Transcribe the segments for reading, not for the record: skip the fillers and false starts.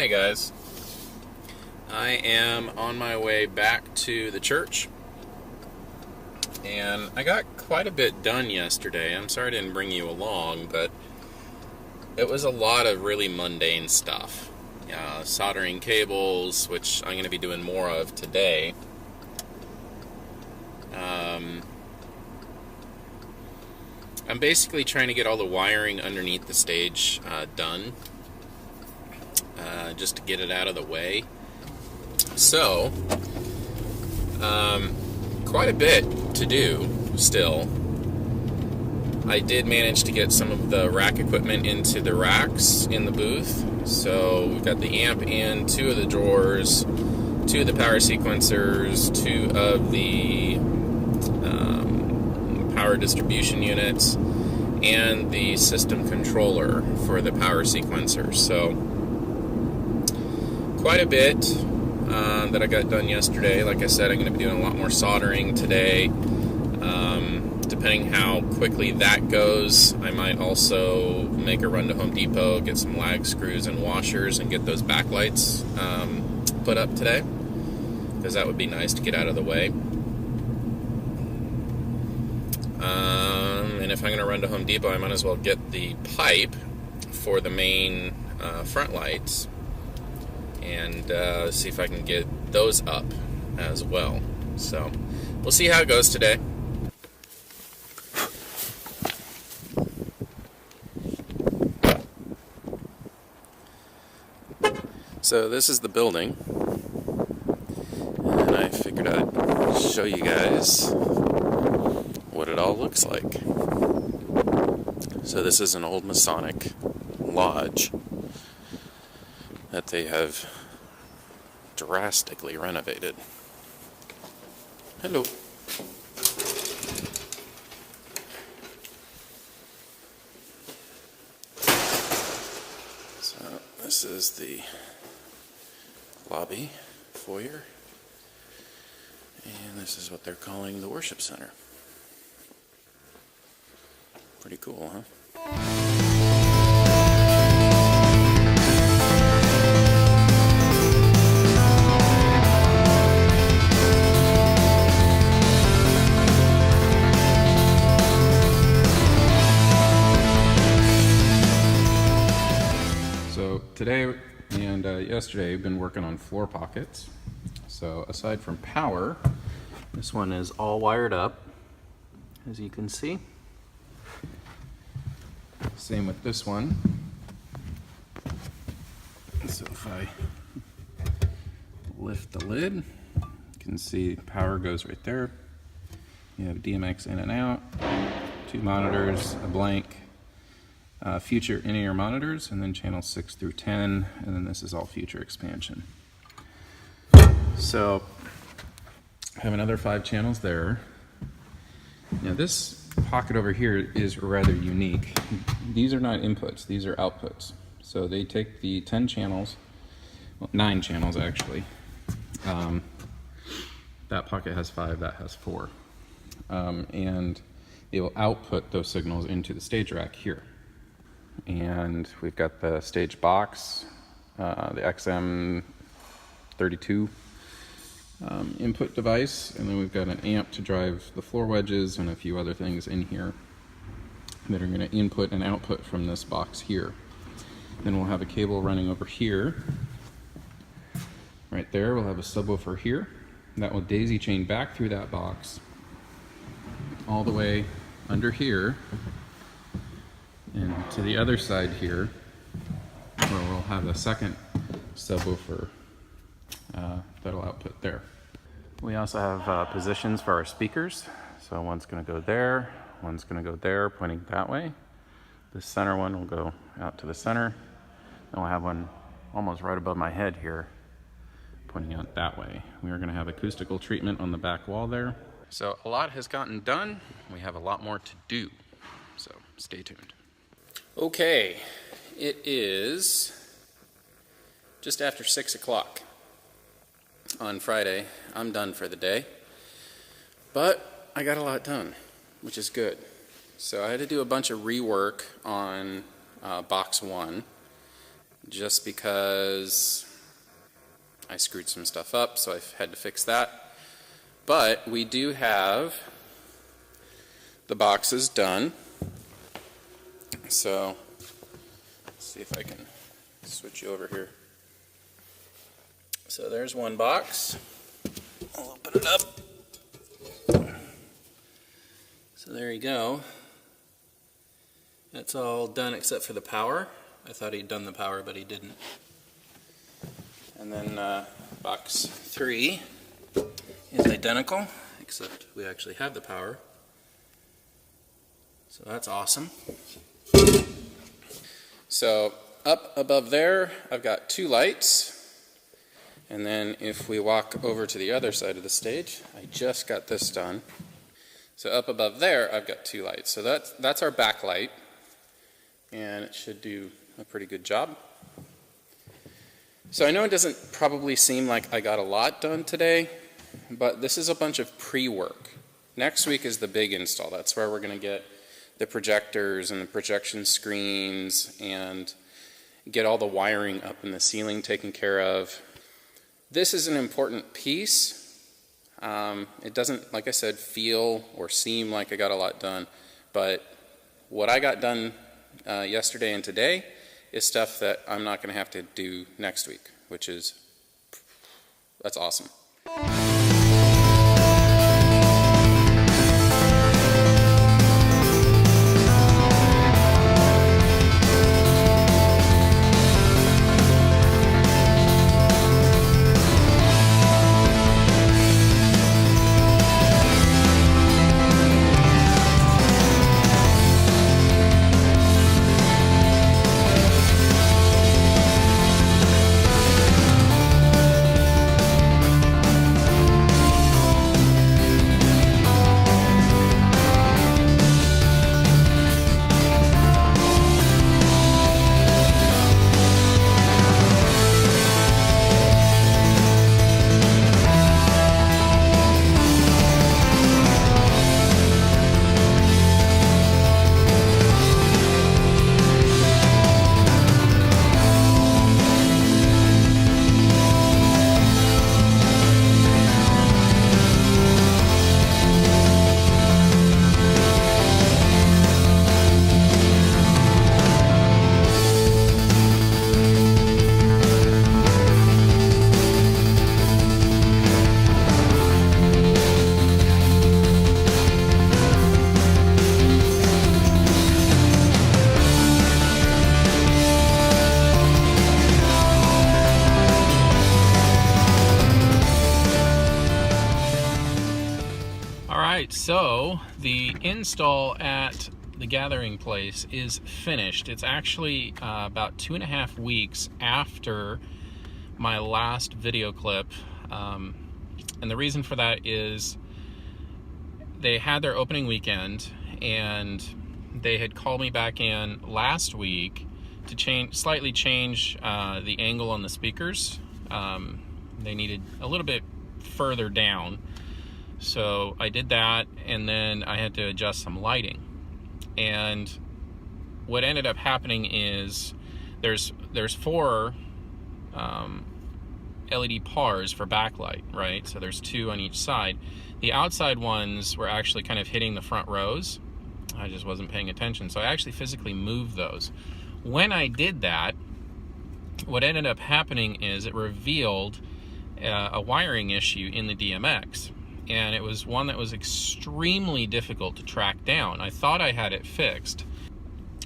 Hey guys, I am on my way back to the church, and I got quite a bit done yesterday. I'm sorry I didn't bring you along, but it was a lot of really mundane stuff. Soldering cables, which I'm going to be doing more of today. I'm basically trying to get all the wiring underneath the stage done, just to get it out of the way. So, quite a bit to do still. I did manage to get some of the rack equipment into the racks in the booth. So we've got the amp in, 2 of the drawers, 2 of the power sequencers, 2 of the power distribution units, and the system controller for the power sequencer. So quite a bit that I got done yesterday. Like I said, I'm going to be doing a lot more soldering today. Depending how quickly that goes, I might also make a run to Home Depot, get some lag screws and washers, and get those backlights put up today, because that would be nice to get out of the way. And if I'm going to run to Home Depot, I might as well get the pipe for the main front lights and see if I can get those up as well. So we'll see how it goes today. So this is the building, and I figured I'd show you guys what it all looks like. So this is an old Masonic lodge that they have drastically renovated. Hello. So this is the lobby, foyer, and this is what they're calling the worship center. Pretty cool, huh? So today and yesterday we've been working on floor pockets. So aside from power, this one is all wired up, as you can see. Same with this one. So if I lift the lid, you can see power goes right there. You have DMX in and out, 2 monitors, a blank, future in-ear monitors, and then channels 6 through 10, and then this is all future expansion. So I have another 5 channels there. Now this pocket over here is rather unique. These are not inputs, these are outputs. So they take the 10 channels, well, 9 channels actually. That pocket has 5, that has 4. And they will output those signals into the stage rack here. And we've got the stage box, the XM32 input device, and then we've got an amp to drive the floor wedges and a few other things in here that are going to input and output from this box here. Then we'll have a cable running over here. Right there, we'll have a subwoofer here. That will daisy chain back through that box all the way under here and to the other side here, where we'll have a second subwoofer that'll output there. We also have positions for our speakers. So one's going to go there, one's going to go there, pointing that way. The center one will go out to the center. Then we'll have one almost right above my head here, pointing out that way. We are going to have acoustical treatment on the back wall there. So a lot has gotten done. We have a lot more to do. So stay tuned. Okay, it is just after 6 o'clock on Friday. I'm done for the day, but I got a lot done, which is good. So I had to do a bunch of rework on box 1, just because I screwed some stuff up, so I've had to fix that. But we do have the boxes done. So let's see if I can switch you over here. So there's one box. I'll open it up. So there you go. That's all done except for the power. I thought he'd done the power, but he didn't. And then box 3 is identical, except we actually have the power. So that's awesome. So up above there, I've got 2 lights. And then if we walk over to the other side of the stage, I just got this done. So up above there, I've got 2 lights. So that's our backlight, and it should do a pretty good job. So I know it doesn't probably seem like I got a lot done today, but this is a bunch of pre-work. Next week is the big install. That's where we're going to get the projectors and the projection screens and get all the wiring up in the ceiling taken care of. This is an important piece. It doesn't, like I said, feel or seem like I got a lot done, but what I got done yesterday and today is stuff that I'm not going to have to do next week, that's awesome. So the install at the gathering place is finished. It's actually about 2.5 weeks after my last video clip, and the reason for that is they had their opening weekend and they had called me back in last week to slightly change the angle on the speakers. They needed a little bit further down. So I did that, and then I had to adjust some lighting. And what ended up happening is there's 4 LED pars for backlight, right? So there's 2 on each side. The outside ones were actually kind of hitting the front rows. I just wasn't paying attention, so I actually physically moved those. When I did that, what ended up happening is it revealed a wiring issue in the DMX. And it was one that was extremely difficult to track down. I thought I had it fixed.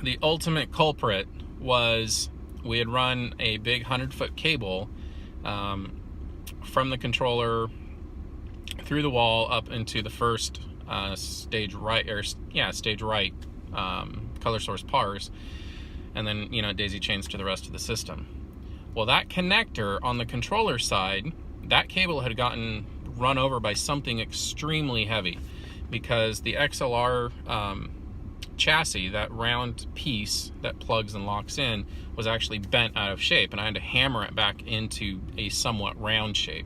The ultimate culprit was we had run a big 100-foot cable from the controller through the wall up into the first stage right color source pars, and then daisy chains to the rest of the system. Well, that connector on the controller side, that cable had gotten run over by something extremely heavy, because the XLR chassis, that round piece that plugs and locks in, was actually bent out of shape, and I had to hammer it back into a somewhat round shape.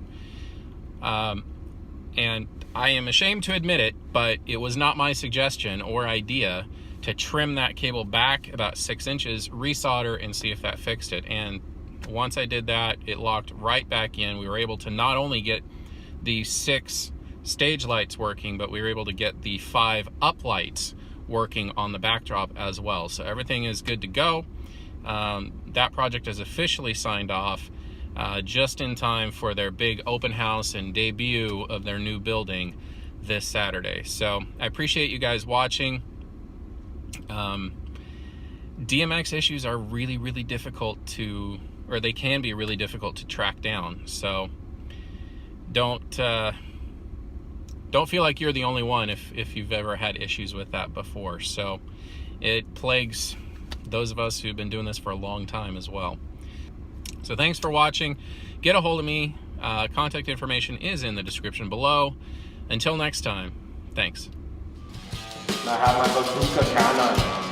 And I am ashamed to admit it, but it was not my suggestion or idea to trim that cable back about 6 inches, resolder, and see if that fixed it. And once I did that, it locked right back in. We were able to not only get the 6 stage lights working, but we were able to get the 5 up lights working on the backdrop as well. So everything is good to go. That project is officially signed off just in time for their big open house and debut of their new building this Saturday. So I appreciate you guys watching. DMX issues are really, really difficult to, or they can be really difficult to track down. So don't feel like you're the only one if you've ever had issues with that before. So it plagues those of us who've been doing this for a long time as well. So thanks for watching. Get a hold of me. Contact information is in the description below. Until next time, thanks. I have my bazooka cannon.